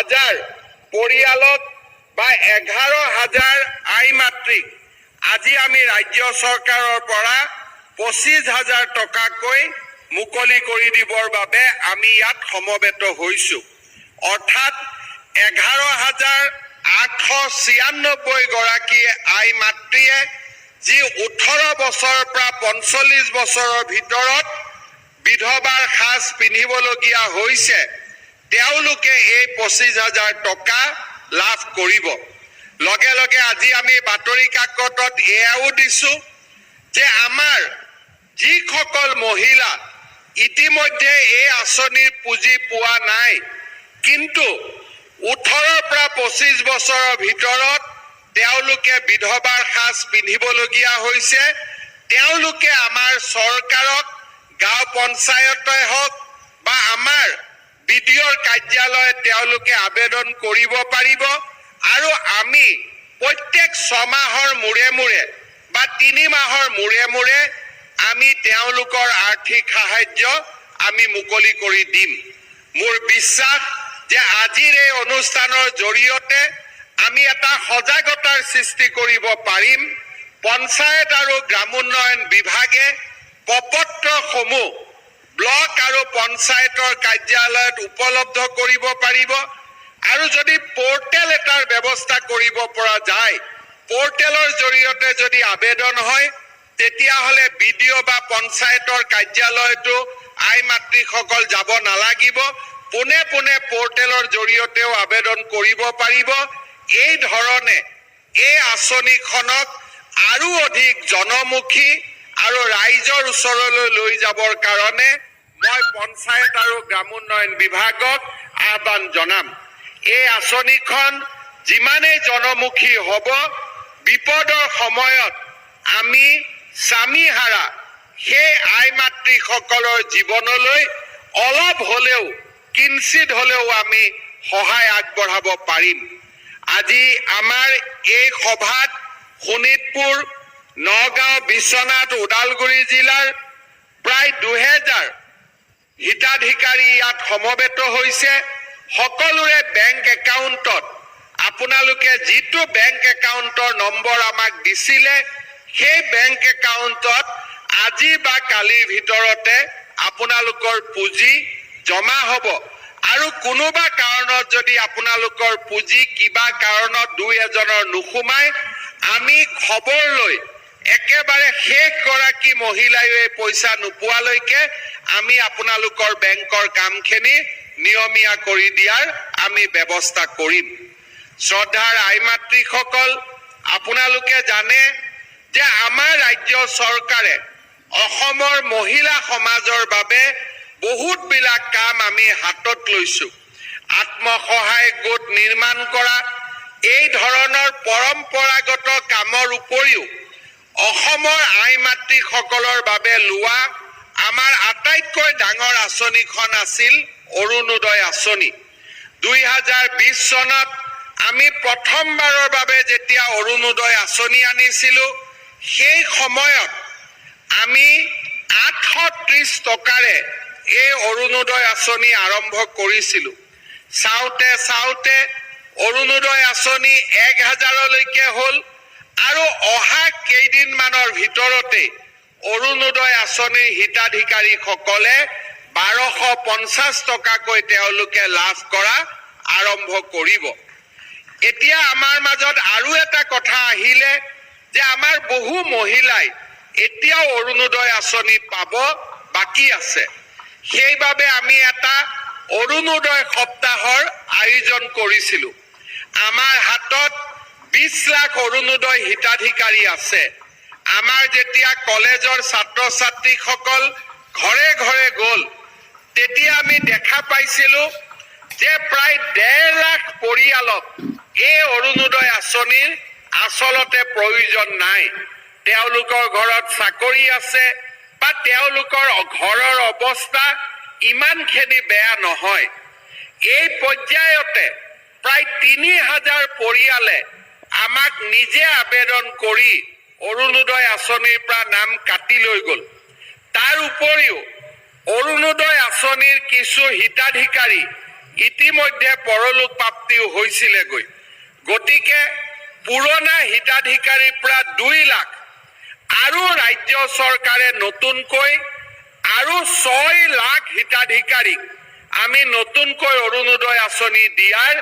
হাজাৰ পৰিয়ালক বা 11,000 আই মাতৃক আজি আমি ৰাজ্য চৰকাৰৰ পৰা 25,000 টকাকৈ মুকলি কৰি দিবৰ বাবে আমি ইয়াত সমবেত হৈছোঁ। অৰ্থাৎ 11,896 গৰাকী আই মাতৃয়ে যি 18 বছৰৰ পৰা 45 বছৰৰ ভিতৰত বিধৱাৰ সাজ পিন্ধিবলগীয়া হৈছে, তেওঁলোকে এই 25,000 টকা লাভ কৰিব। লগে লগে আজি আমি বাতৰি কাকতত এয়াও দিছোঁ যে আমাৰ যিসকল মহিলা ইতিমধ্যে এই আঁচনিৰ পুঁজি পোৱা নাই, কিন্তু 18 পৰা 25 বছৰৰ ভিতৰত তেওঁলোকে বিধৱাৰ সাজ পিন্ধিবলগীয়া হৈছে, তেওঁলোকে আমাৰ চৰকাৰক গাঁও পঞ্চায়তই হওক বা আমাৰ বিডিঅ'ৰ কাৰ্যালয়ত তেওঁলোকে আবেদন কৰিব পাৰিব আৰু আমি প্ৰত্যেক 6 মাহৰ মূৰে মূৰে বা 3 মাহৰ মূৰে মূৰে আমি তেওঁলোকৰ আৰ্থিক সাহায্য আমি মুকলি কৰি দিম। মোৰ বিশ্বাস যে আজিৰ এই অনুষ্ঠানৰ জৰিয়তে আমি এটা সজাগতাৰ সৃষ্টি কৰিব পাৰিম। পঞ্চায়ত আৰু গ্ৰামোন্নয়ন বিভাগে প্ৰপত্ৰসমূহ ব্লক আৰু পঞ্চায়তৰ কাৰ্যালয়ত উপলব্ধ কৰিব পাৰিব আৰু যদি পৰ্টেল এটাৰ ব্যৱস্থা কৰিব পৰা যায়, পৰ্টেলৰ জৰিয়তে যদি আবেদন হয়, তেতিয়াহ'লে বিডিঅ' বা পঞ্চায়তৰ কাৰ্যালয়তো আই মাতৃসকল যাব নালাগিব, পোনে পোনে পৰ্টেলৰ জৰিয়তেও আবেদন কৰিব পাৰিব। এই ধৰণে এই আঁচনিখনক আৰু অধিক জনমুখী আৰু ৰাইজৰ ওচৰলৈ লৈ যাবৰ কাৰণে মই পঞ্চায়ত আৰু গ্ৰামোন্নয়ন বিভাগক আহ্বান জনাম। এই আঁচনিখন যিমানেই জনমুখী হ'ব, বিপদৰ সময়ত আমি স্বামীহাৰা সেই আই মাতৃসকলৰ জীৱনলৈ অলপ হ'লেও কিঞ্চিত হ'লেও আমি সহায় আগবঢ়াব পাৰিম। আজি আমাৰ এই সভাত শোণিতপুৰ, নগাঁও, বিশ্বনাথ, ওদালগুৰি জিলাৰ প্ৰায় 2000 হিতাধিকাৰী ইয়াত সমবেত হৈছে। সকলোৰে বেংক একাউণ্টত আপোনালোকে যিটো বেংক একাউণ্টৰ নম্বৰ আমাক দিছিলে, সেই বেংক একাউণ্টত আজি বা কালিৰ ভিতৰতে আপোনালোকৰ পুঁজি জমা হ'ব আৰু কোনোবা কাৰণত যদি আপোনালোকৰ পুঁজি কিবা কাৰণত 2-এজনৰ নোসোমায়, আমি খবৰ লৈ একেবাৰে শেষ গৰাকী মহিলায়ো এই পইচা নোপোৱালৈকে আমি আপোনালোকৰ বেংকৰ কামখিনি নিয়মীয়া কৰি দিয়াৰ আমি ব্যৱস্থা কৰিম। শ্ৰদ্ধাৰ আই মাতৃসকল, আপোনালোকে জানে যে আমাৰ ৰাজ্য চৰকাৰে অসমৰ মহিলা সমাজৰ বাবে বহুতবিলাক কাম আমি হাতত লৈছোঁ। আত্মসহায়ক গোট নিৰ্মাণ কৰা, এই ধৰণৰ পৰম্পৰাগত কামৰ উপৰিও অসমৰ আই মাতৃসকলৰ বাবে লোৱা আমাৰ আটাইতকৈ ডাঙৰ আঁচনিখন আছিল অৰুণোদয় আঁচনি। 2020 চনত আমি প্ৰথমবাৰৰ বাবে যেতিয়া অৰুণোদয় আঁচনি আনিছিলোঁ, সেই সময়ত আমি 830 টকাৰে এই অৰুণোদয় আঁচনি আৰম্ভ কৰিছিলোঁ। চাওঁতে চাওঁতে অৰুণোদয় আঁচনি 1000লৈকে হ'ল আৰু অহা কেইদিনমানৰ ভিতৰতে অৰুণোদয় আঁচনিৰ হিতাধিকাৰীসকলে 1250 টকাকৈ তেওঁলোকে লাভ কৰা আৰম্ভ কৰিব। এতিয়া আমাৰ মাজত আৰু এটা কথা আহিলে যে আমাৰ বহু মহিলাই এতিয়াও অৰুণোদয় আঁচনি পাব বাকী আছে। সেইবাবে আমি এটা অৰুণোদয় সপ্তাহৰ আয়োজন কৰিছিলোঁ। আমাৰ হাতত 20 লাখ অৰুণোদয় হিতাধিকাৰী আছে। আমাৰ যেতিয়া কলেজৰ ছাত্ৰ ছাত্ৰীসকল ঘৰে ঘৰে গ'ল, তেতিয়া আমি দেখা পাইছিলোঁ যে প্ৰায় 1.5 লাখ পৰিয়ালক এই অৰুণোদয় আঁচনিৰ আচলতে প্ৰয়োজন নাই। তেওঁলোকৰ ঘৰত চাকৰি আছে বা তেওঁলোকৰ ঘৰৰ অৱস্থা ইমানখিনি বেয়া নহয়। এই পৰ্যায়তে প্ৰায় 3000 পৰিয়ালে আমাক নিজে আবেদন কৰি অৰুণোদয় আঁচনিৰ পৰা নাম কাটি লৈ গ'ল। তাৰ উপৰিও অৰুণোদয় আঁচনিৰ কিছু হিতাধিকাৰী ইতিমধ্যে পৰলোক প্ৰাপ্তিও হৈছিলেগৈ। গতিকে পুৰণা হিতাধিকাৰীৰ পৰা 2 লাখ আৰু ৰাজ্য চৰকাৰে নতুনকৈ আৰু 6 লাখ হিতাধিকাৰীক আমি নতুনকৈ অৰুণোদয় আঁচনি দিয়াৰ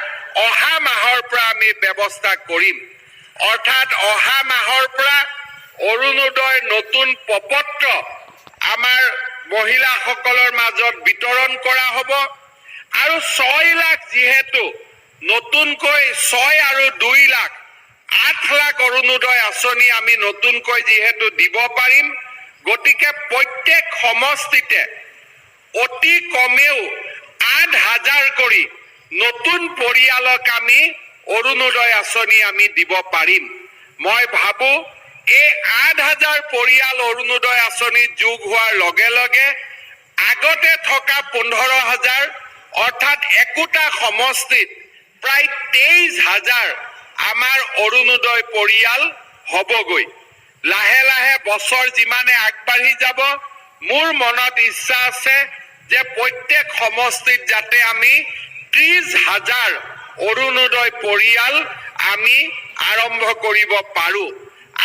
অহা মাহৰ পৰা আমি ব্যৱস্থা কৰিম। অৰ্থাৎ অহা মাহৰ পৰা অৰুণোদয় নতুন প্ৰপত্ৰ আমাৰ মহিলাসকলৰ মাজত বিতৰণ কৰা হ'ব আৰু 6 লাখ যিহেতু নতুনকৈ 6 আৰু 2 লাখ 8 লাখ অৰুণোদয় আঁচনি আমি নতুনকৈ যিহেতু দিব পাৰিম, গতিকে প্ৰত্যেক সমষ্টিতে অতি কমেও 8,000 কৰি নতুন পৰিয়ালক আমি অৰুণোদয় আঁচনি আমি দিব পাৰিম। মই ভাবো এই 8,000 পৰিয়াল অৰুণোদয় আঁচনিত যোগ হোৱাৰ লগে লগে আগতে থকা 15,000 অৰ্থাৎ একোটা সমষ্টিত প্ৰায় 23,000 আমাৰ অৰুণোদয় পৰিয়াল হ'বগৈ। লাহে লাহে বছৰ যিমানে আগবাঢ়ি যাব, মোৰ মনত ইচ্ছা আছে যে প্ৰত্যেক সমষ্টিত যাতে আমি 30,000 অৰুণোদয় পৰিয়াল আমি আৰম্ভ কৰিব পাৰো।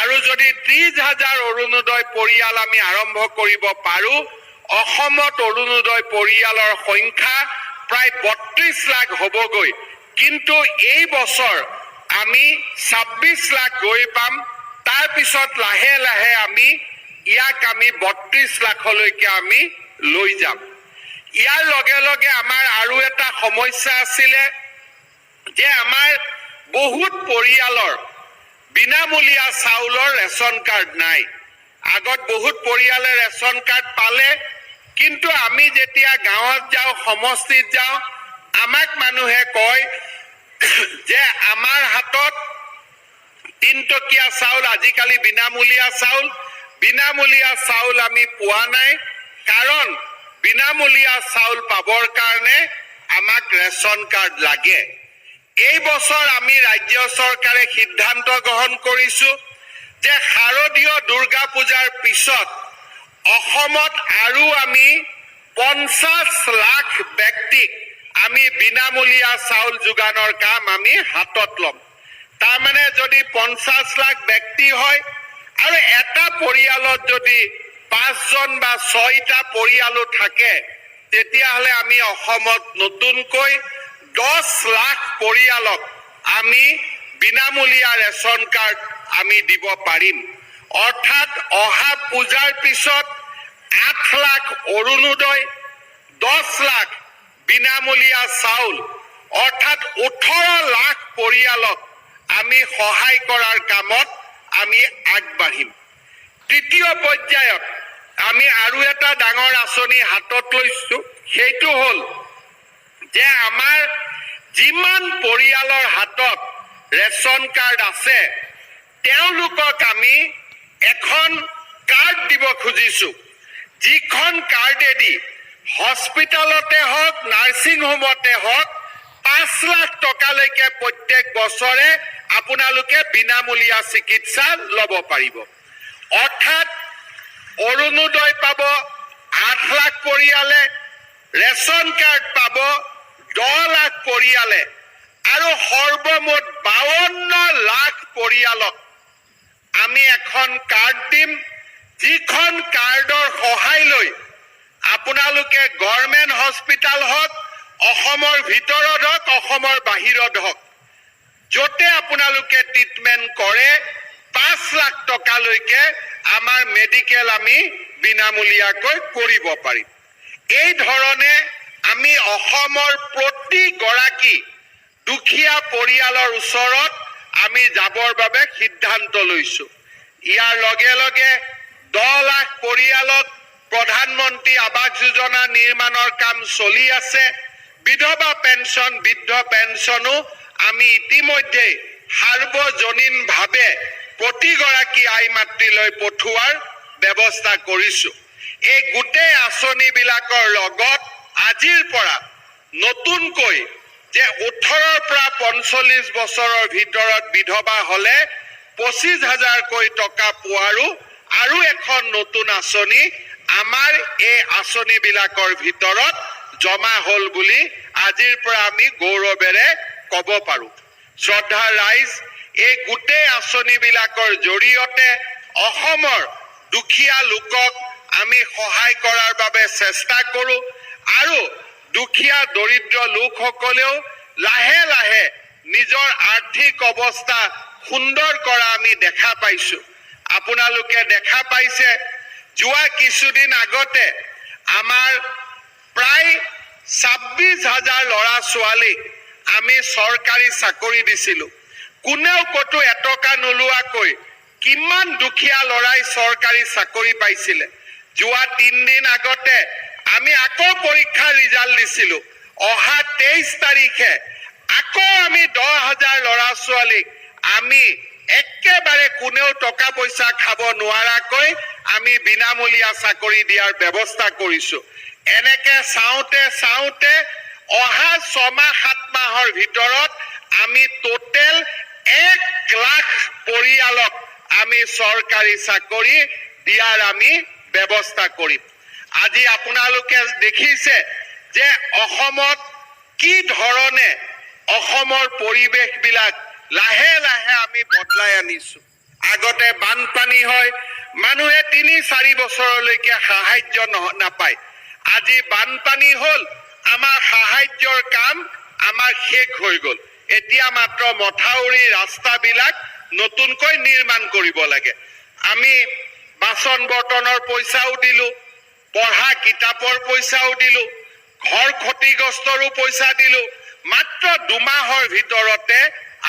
আৰু যদি 30,000 অৰুণোদয় পৰিয়াল আমি আৰম্ভ কৰিব পাৰো, অসমত অৰুণোদয় পৰিয়ালৰ সংখ্যা প্ৰায় 32 লাখ হ'বগৈ। কিন্তু এই বছৰ আমি 26 লাখ গৈ পাম, তাৰপিছত লাহে লাহে আমি ইয়াক আমি 32 লাখলৈকে আমি লৈ যাম। ইয়াৰ লগে লগে আমাৰ আৰু এটা সমস্যা আছিলে যে আমাৰ বহুত পৰিয়ালৰ বিনামূলীয়া চাউলৰ ৰেচন কাৰ্ড নাই। আগত বহুত পৰিয়ালে ৰেচন কাৰ্ড পালে, কিন্তু আমি যেতিয়া গাঁৱত যাওঁ, সমষ্টিত যাওঁ, আমাক মানুহে কয় যে আমাৰ হাতত 3 টকীয়া চাউল, আজিকালি বিনামূলীয়া চাউল আমি পোৱা নাই, কাৰণ বিনামূলীয়া চাউল পাবৰ কাৰণে আমাক ৰেচন কাৰ্ড লাগে। এই বছৰ আমি ৰাজ্য চৰকাৰে সিদ্ধান্ত গ্ৰহণ কৰিছো যে শাৰদীয় দুৰ্গা পূজাৰ পিছত অসমত আৰু আমি 50 লাখ ব্যক্তিক আমি বিনামূলীয়া চাউল যোগানৰ কাম আমি হাতত ল'ম। তাৰমানে যদি 50 লাখ ব্যক্তি হয় আৰু এটা পৰিয়ালত যদি 5জন বা 6টা পৰিয়ালো থাকে, তেতিয়াহ'লে আমি অসমত নতুনকৈ 10 লাখ পৰিয়ালক আমি বিনামূলীয়া ৰেচন কাৰ্ড আমি দিব পাৰিম। অৰ্থাৎ অহা পূজাৰ পিছত 8 লাখ অৰুণোদয়, 10 লাখ বিনামূলীয়া চাউল, অৰ্থাৎ 18 লাখ পৰিয়ালক আমি সহায় কৰাৰ কামত আমি আগবাঢ়িম। তৃতীয় পৰ্যায়ত আমি আৰু এটা ডাঙৰ আঁচনি হাতত লৈছো, সেইটো হ'ল যে আমাৰ যিমান পৰিয়ালৰ হাতত ৰেচন কাৰ্ড আছে, তেওঁলোকক আমি এখন কাৰ্ড দিব খুজিছো, যিখন কাৰ্ডেদি হস্পিটালতে হওক, নাৰ্ছিং হোমতে হওক 5 লাখ টকালৈকে প্ৰত্যেক বছৰে আপোনালোকে বিনামূলীয়া চিকিৎসা ল'ব পাৰিব। অৰ্থাৎ অৰুণোদয় পাব 8 লাখ পৰিয়ালে, ৰেচন কাৰ্ড পাব 10 লাখ পৰিয়ালে, আৰু সৰ্বমুঠ 52 লাখ পৰিয়ালক আমি এখন কাৰ্ড দিম, যিখন কাৰ্ডৰ সহায় লৈ আপোনালোকে গভৰ্ণমেণ্ট হস্পিটাল হওক, অসমৰ ভিতৰত হওক, অসমৰ বাহিৰত হওক, য'তে আপোনালোকে ট্ৰিটমেণ্ট কৰে 5 লাখ টকালৈকে আমাৰ মেডিকেল আমি বিনামূলীয়াকৈ কৰিব পাৰিম। এই ধৰণে আমি অসমৰ প্ৰতিগৰাকী দুখীয়া পৰিয়ালৰ ওচৰত আমি যাবৰ বাবে সিদ্ধান্ত লৈছো। ইয়াৰ লগে লগে 10 লাখ পৰিয়ালক প্ৰধানমন্ত্ৰী আৱাস যোজনা নিৰ্মাণৰ কাম চলি আছে। বিধৱা পেঞ্চন, বৃদ্ধ পেঞ্চনো আমি ইতিমধ্যে সাৰ্বজনীনভাৱে প্ৰতিগৰাকী আই মাতৃলৈ পঠোৱাৰ ব্যৱস্থা কৰিছো। এই গোটেই আঁচনিবিলাকৰ লগত আজিৰ পৰা নতুনকৈ যে 18ৰ পৰা 45 বছৰৰ ভিতৰত বিধৱা হলে 25,000কৈ টকা পোৱাৰো আৰু এখন নতুন আঁচনি আমাৰ এই আঁচনিবিলাকৰ ভিতৰত জমা হ'ল বুলি আজিৰ পৰা আমি গৌৰৱেৰে ক'ব পাৰোঁ। শ্ৰদ্ধাৰ ৰাইজ, এই গোটেই আঁচনিবিলাকৰ জৰিয়তে অসমৰ দুখীয়া লোকক আমি সহায় কৰাৰ বাবে চেষ্টা কৰোঁ আৰু দুখীয়া দৰিদ্ৰ লোকসকলেও লাহে লাহে নিজৰ আৰ্থিক অৱস্থা সুন্দৰ কৰা আমি দেখা পাইছোঁ। আপোনালোকে দেখা পাইছে যোৱা কিছুদিন আগতে আমাৰ প্ৰায় 26,000 ল'ৰা ছোৱালীক আমি চৰকাৰী চাকৰি দিছিলোঁ। কোনেও ক'তো এটকা নোলোৱাকৈ কিমান দুখীয়া ল'ৰাই চৰকাৰী চাকৰি পাইছিলে। যোৱা 3 দিন আগতে আমি আকৌ পৰীক্ষাৰ ৰিজাল্ট দিছিলোঁ। অহা 23 তাৰিখে আকৌ আমি 10,000 ল'ৰা ছোৱালীক আমি একেবাৰে কোনেও টকা পইচা খাব নোৱাৰাকৈ আমি বিনামূলীয়া চাকৰি দিয়াৰ ব্যৱস্থা কৰিছোঁ। এনেকে চাওঁতে চাওঁতে অহা 6 মাহ 7 মাহৰ ভিতৰত আমি টোটেল 1 লাখ পৰিয়ালক আমি চৰকাৰী চাকৰি দিয়াৰ আমি ব্যৱস্থা কৰিম। আজি আপোনালোকে দেখিছে যে অসমত কি ধৰণে অসমৰ পৰিৱেশবিলাক লাহে লাহে আমি বদলাই আনিছোঁ। আগতে বানপানী হয়, মানুহে 3-4 বছৰলৈকে সাহায্য নাপায়। আজি বানপানী হ'ল, আমাৰ সাহায্যৰ কাম আমাৰ শেষ হৈ গ'ল। এতিয়া মাত্ৰ মথাউৰি ৰাস্তাবিলাক নতুনকৈ নিৰ্মাণ কৰিব লাগে। আমি বাচন বৰ্তনৰ পইচাও দিলোঁ, পঢ়া কিতাপৰ পইচাও দিলোঁ, ঘৰ ক্ষতিগ্ৰস্তৰো পইচা দিলোঁ। মাত্ৰ 2 মাহৰ ভিতৰতে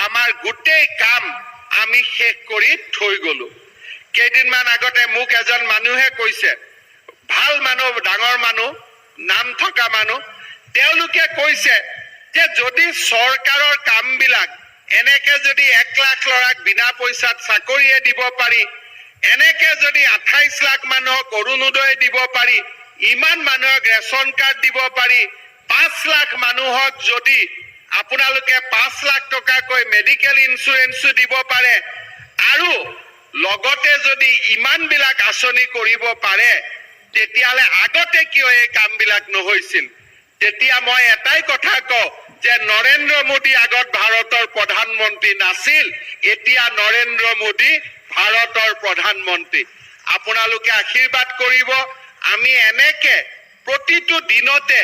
আমাৰ গোটেই কাম আমি শেষ কৰি থৈ গ'লোঁ। কেইদিনমান আগতে মোক এজন মানুহে কৈছে, ভাল মানুহ, ডাঙৰ মানুহ, নাম থকা মানুহ, তেওঁলোকে কৈছে যে যদি চৰকাৰৰ কামবিলাক এনেকে যদি 1 লাখ ল'ৰাক বিনা পইচাত চাকৰিয়ে দিব পাৰি, এনেকে যদি 28 লাখ মানুহক অৰুণোদয় দিব পাৰি, ইমান মানুহক ৰেচন কাৰ্ড দিব পাৰি, 5 লাখ মানুহক যদি আপোনালোকে 5 লাখ টকাকৈ মেডিকেল ইঞ্চুৰেঞ্চো দিব পাৰে আৰু লগতে যদি ইমানবিলাক আঁচনি কৰিব পাৰে, তেতিয়াহ'লে আগতে কিয় এই কামবিলাক নহৈছিল? তেতিয়া মই এটাই কথা কওঁ যে নৰেন্দ্ৰ মোদী আগত ভাৰতৰ প্ৰধানমন্ত্ৰী নাছিল, এতিয়া নৰেন্দ্ৰ মোদী ভাৰতৰ প্ৰধানমন্ত্ৰী। আপোনালোকে আশীৰ্বাদ কৰিব, আমি এনেকে প্ৰতিটো দিনতে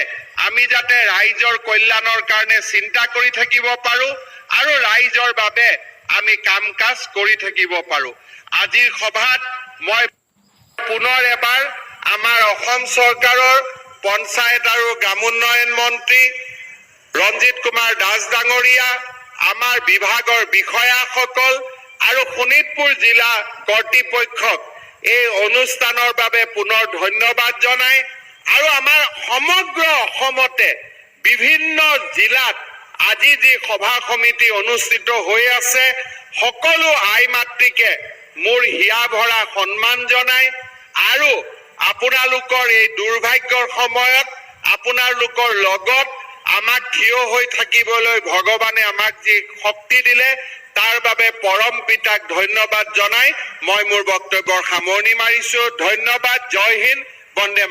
আমি যাতে ৰাইজৰ কল্যাণৰ কাৰণে চিন্তা কৰি থাকিব পাৰোঁ আৰু ৰাইজৰ বাবে আমি কাম কাজ কৰি থাকিব পাৰোঁ। আজিৰ সভাত মই পুনৰ এবাৰ আমাৰ অসম চৰকাৰৰ পঞ্চায়ত আৰু গ্ৰামোন্নয়ন মন্ত্ৰী ৰঞ্জিত কুমাৰ দাস ডাঙৰীয়া, আমাৰ বিভাগৰ বিষয়াসকল আৰু শোণিতপুৰ জিলা কৰ্তৃপক্ষক এই অনুষ্ঠানৰ বাবে পুনৰ ধন্যবাদ জনাই আৰু আমাৰ সমগ্ৰ অসমতে বিভিন্ন জিলাত আজি যি সভা সমিতি অনুষ্ঠিত হৈ আছে, সকলো আই মাতৃকে মোৰ হিয়া ভৰা সন্মান জনাই আৰু আপোনালোকৰ এই দুৰ্ভাগ্যৰ সময়ত আপোনালোকৰ লগত আমাক থিয় হৈ থাকিবলৈ ভগৱানে আমাক যি শক্তি দিলে, তাৰ বাবে পৰম পিতাক ধন্যবাদ জনাই মই মোৰ বক্তব্যৰ সামৰণি মাৰিছোঁ। ধন্যবাদ। জয় হিন্দ, বন্দে মাতৰম।